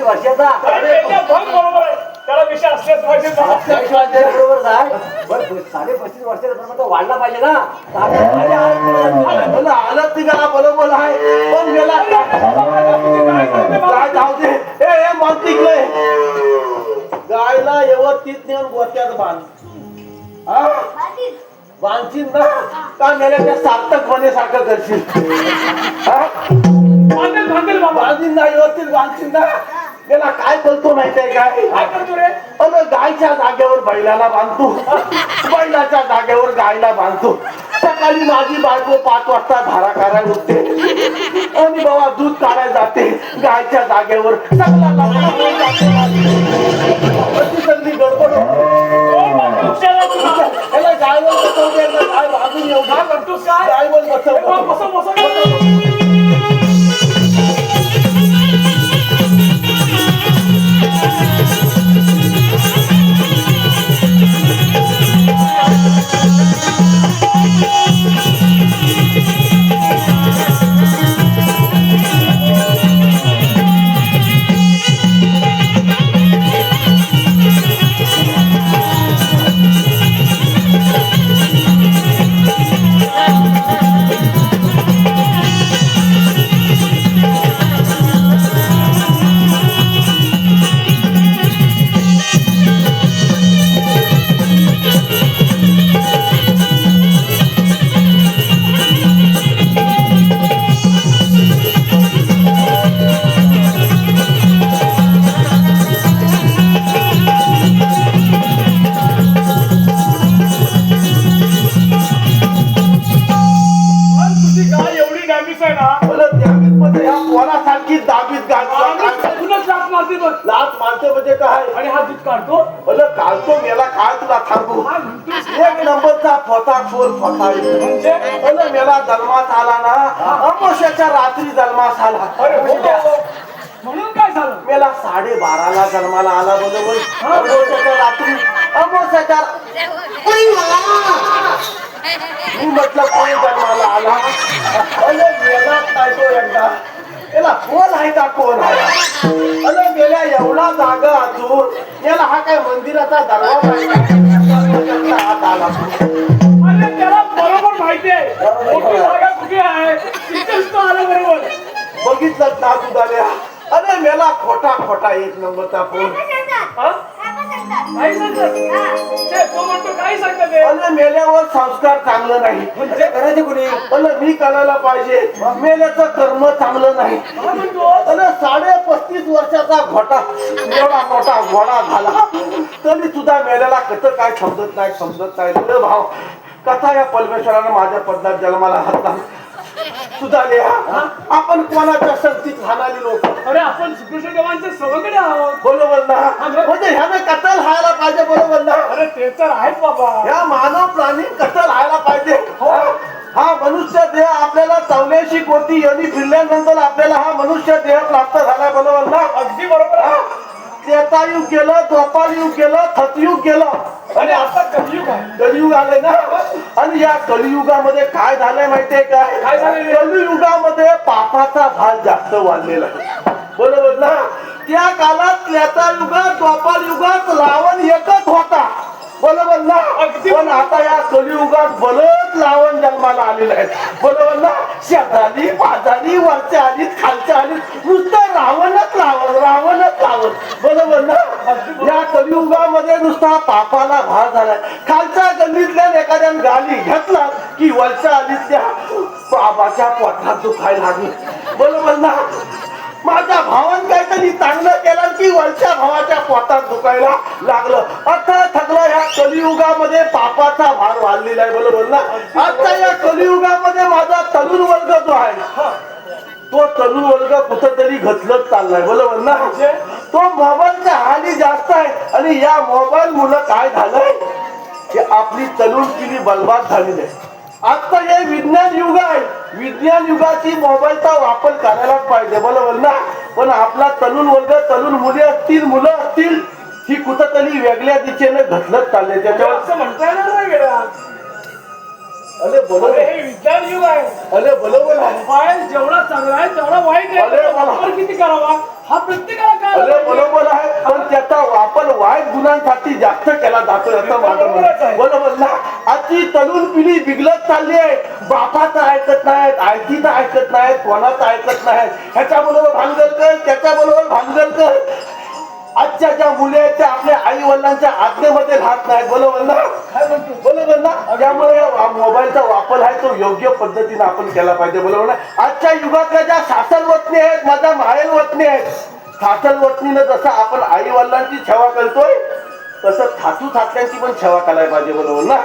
वर्षाचा त्याला विषय असल्याच पाहिजे बरोबर जाय बरं 35 वर्षाचा वाढला पाहिजे ना आलं ती गाला बरोबर आहे पण गेला काय जाऊ दे हे मानतिक नाही गायला व्यवस्थित नेऊन गोत्यात बांध बांधशील ना का मेल्याच्या सार्थक होण्यासारखं करशील बांधील ना व्यवस्थित बांधशील ना त्याला काय बोलतो माहितीये काय करतो रे अरे गायच्या जागेवर बैलाला बांधतो बैलाच्या जागेवर गायला बांधतो सकाळी माझी बायको 5 वाजता धारा काढायला उठते आणि बाबा दूध काढायला जाते गायच्या जागेवर सगळी गडबड त्याला गायवर बसवते गाय बाजून येऊ गायवर बसव लाच मारते म्हणजे काय आणि हा दूध काढतो काढतो मेला काय तुला सांगू एक नंबरचा फटाफोर फटा मेला जन्मात आला ना अमावस्याच्या रात्री जन्मात आला म्हणून काय झालं मेला 12:30ला जन्माला आला बरोबर अमावस्याच्या रात्री अमावस्याच्या मी म्हटलं कोण जन्माला आला मेला काय तो एकदा याला कोण आहे का कोण आहे अरे गेल्या एवढा जागा अजून याला हा काय मंदिराचा दरवाजा हात आला त्याला बरोबर माहिती आहे मोठी जागा कुठे आहे तिथेच तो आला बरोबर बघितलं ना तुझ्या अरे मेला खोटा एक नंबरचा फोन मेल्यावर संस्कार चांगलं नाही म्हणजे करायचे कुणी मी करायला पाहिजे मेल्याचं कर्म चांगलं नाही 35 वर्षाचा घोटा एवढा मोठा घोडा झाला तरी तुझा मेल्याला कसं काय समजत नाही भाव कथा या परमेश्वरानं माझ्या पदनात जन्माला घातला तुझा लिहा आपण कोणाच्या संगतीत राहणारी लोक अरे आपण श्रीकृष्ण देवांच्या सवकडे आहोत बरोबर ना म्हणजे ह्याने कत्तल राहायला पाहिजे बरोबर ना अरे ते तर आहेच बाबा ह्या मानव प्राणी कत्तल राहायला पाहिजे हा मनुष्य देह आपल्याला 84 कोटी योनी फिरल्यानंतर आपल्याला हा मनुष्य देह प्राप्त झाला बरोबर ना अगदी बरोबर त्रेतायुग गेलं द्वापारयुग गेलं सतयुग गेलं आणि आता कलियुग आहे कलियुग आले ना आणि या कलियुगामध्ये काय झालंय माहितीये काय कलियुगामध्ये पापाचा भाग जास्त वाढलेला आहे बरोबर ना त्या काळात त्रेतायुगात द्वापारयुगात रावण एकच होता बरोबर ना पण आता या कलियुगात बरंच रावण जन्माला आलेलं आहे बरोबर ना शेजारी पाजारी वरच्या आलीत खालच्या आलीत नुसतं रावणच रावण बरोबर ना या कलियुगामध्ये नुसता पापाला भार झालाय खालच्या गल्लीतल्या एखाद्याने गाली घेतला की वरच्या आलीतल्या बाबाच्या पोटात दुखायला लागली बरोबर ना माझ्या भावान काहीतरी चांगलं केलं की वरच्या भावाच्या पोटात दुखायला लागलं आता थकलं या कलियुगामध्ये पापाचा भार वाढलेला आहे बरोबर ना आता या कलियुगामध्ये माझा तरुण वर्ग जो आहे तो तरुण वर्ग कुठंतरी घसलत चाललाय बरोबर ना तो मोबाईलच्या हानी जास्त आहे आणि या मोबाईल मुलं काय झालंय की आपली तरुण पिढी बरबाद झालेली आहे आता हे विज्ञान युग आहे विज्ञान युगाची मोबाईलचा वापर करायलाच पाहिजे बरोबर ना पण आपला तरुण वर्ग तरुण मुलं असतील ही कुठंतरी वेगळ्या दिशेने घसलत चालले त्याच्यावर असं म्हणता येणार नाही गेला अरे बरोबर हे विज्ञान युग आहे अरे बरोबर आहे मोबाईल जेवढा चांगला आहे तेवढा वाईट आहे वापर किती करावा हा प्रत्येकाला अरे तरुणांसाठी जास्त केला जातोय असं माझं म्हणणं आहे. बरोबर ना? आजची तरुण पिढी बिघडत चालली आहे. बापाचं ऐकत नाहीत, आईचं ऐकत नाहीत, कोणाचं ऐकत नाहीत. ह्याच्याबरोबर भानगड कर, त्याच्याबरोबर भानगड कर. आजच्या ज्या मुली आहेत त्या आपल्या आई वडिलांच्या आज्ञेमध्ये राहत नाहीत. बरोबर ना? बरोबर ना? त्यामुळे मोबाईलचा वापर आहे तो योग्य पद्धतीने आपण केला पाहिजे. बरोबर ना? आजच्या युगातल्या ज्या सासर वतनी आहेत, माझ्या माहेर वतनी आहेत, सासर वतनीनं जसं आपण आई वडिलांची सेवा करतोय तसं सासू सासऱ्यांची पण सेवा करायला पाहिजे. बरोबर ना?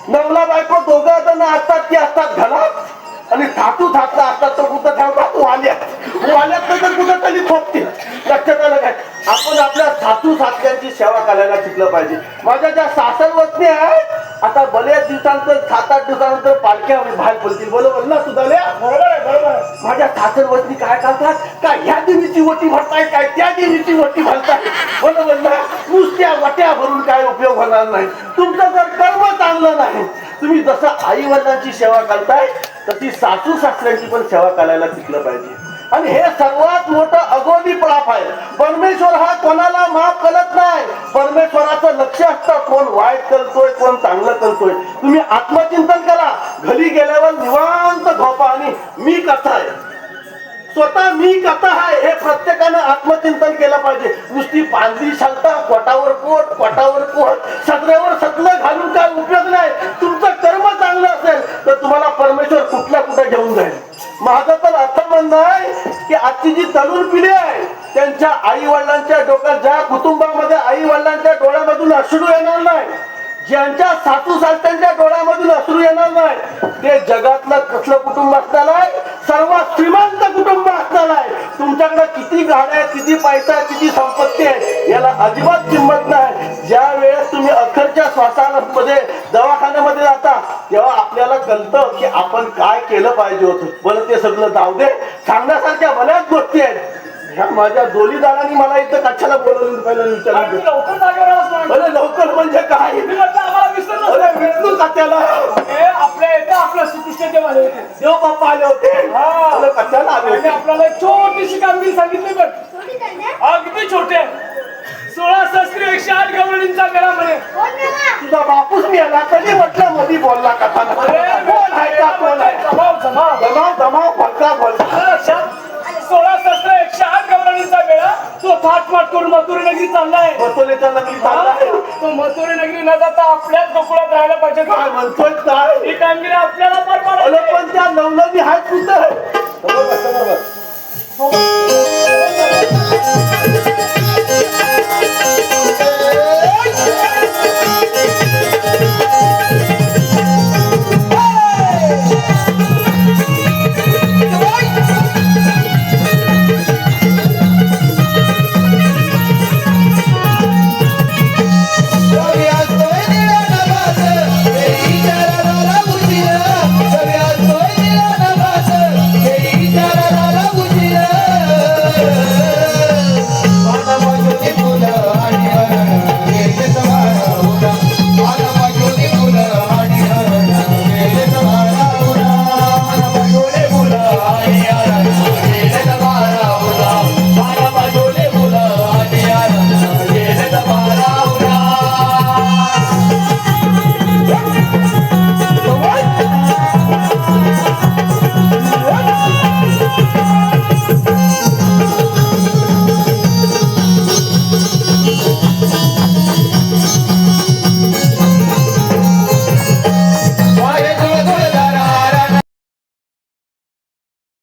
नवला बायको दोघं जण असतात ती असतात घरात आणि सासू सासरा असतात तो कुठं ठेवतात वाल्यात तर कुठं तरी खोपतील. लक्षात आलं काय? आपण आपल्या सासू सासऱ्यांची सेवा करायला शिकलं पाहिजे. माझ्या ज्या सासर वतनी आहेत आता बऱ्याच दिवसानंतर 7-8 दिवसानंतर पालख्या बाहेर पडतील. बरोबर ना तुझ्या? बरोबर. माझ्या सासर वतनी काय करतात? काय ह्या देवीची वटी भरताय, काय त्या देवीची वटी भरताय. बरोबर ना? नुसत्या वट्या भरून काय उपयोग होणार नाही. तुमचं जर कर्म चांगलं नाही, तुम्ही जसं आई वडिलांची सेवा करताय तशी सासू सासऱ्यांची पण सेवा करायला शिकलं पाहिजे. आणि हे सर्वात मोठं अगोदी पाप आहे. परमेश्वर हा कोणाला माफ करत नाही. परमेश्वराचं लक्ष असतं कोण वाईट करतोय, कोण चांगलं करतोय. तुम्ही आत्मचिंतन करा. घरी गेल्यावर निवांत झोपा आणि मी कसा आहे, स्वतः मी कसा आहे हे प्रत्येकानं आत्मचिंतन केलं पाहिजे. नुसती पांढरी शालता, पोटावर कोट, सगळ्यावर सगळं घालून काय उपयोग नाही. तुमचं कर्म चांगलं असेल तर तुम्हाला परमेश्वर कुठल्या कुठे घेऊन जाईल. माझं तर असं म्हणणं आहे की आजची जी तरुण पिढी आहे त्यांच्या आई वडिलांच्या डोक्यात, ज्या कुटुंबामध्ये आई वडिलांच्या डोळ्यामधून अश्रू येणार नाही, ज्यांच्या सासू सासऱ्यांच्या डोळ्यामधून अश्रू येणार नाही, ते जगातलं कसलं कुटुंब असणार आहे? सर्वात श्रीमंत कुटुंब असणार आहे. तुमच्याकडे किती गाड्या, किती पैसा, किती संपत्ती आहे याला अजिबात किंमत नाही. ज्या वेळेस तुम्ही अखेरच्या श्वासामध्ये दवाखान्यामध्ये जाता तेव्हा आपल्याला कळतं की आपण काय केलं पाहिजे होतं. बरं ते सगळं जाऊ दे, सांगण्यासारख्या बऱ्याच गोष्टी आहेत. ह्या माझ्या जोडीदारांनी मला इथं कशाला बोलवलं पहिला विचारलं. लवकर जागेवर आलास अरे लवकर म्हणजे काय? आम्हाला विसरलं. अरे विष्णू कशाला? आपल्या इथे आपलं श्रीकृष्ण देव आले होते. देव बाप्पा आले होते. अरे कशाला आले आणि होते? आपल्याला एक छोटीशी कामगिरी सांगितली बघ. अगदी छोटे 16 सहस्त्र 108 गवळणींचा मेळा म्हणे. तुझा बापूस मी आला कधी म्हटलं मध्ये बोलला कथा. कोण आहे का? कोण आहे? जमाव भलका बोलला. 16 सहस्त्र 108 गवळणींचा मेळा तो थाटमाट करून मथुरा नगरी चाललाय. बसवलेच्या नगरी चाललाय. तो मथुरा नगरी न जाता आपल्याच गोकुळात राहायला पाहिजे. काय म्हणतोय काय? ही कामगिरी आपल्याला पार अरे पाडायची. पण त्या नवनवी आहेत कुठं?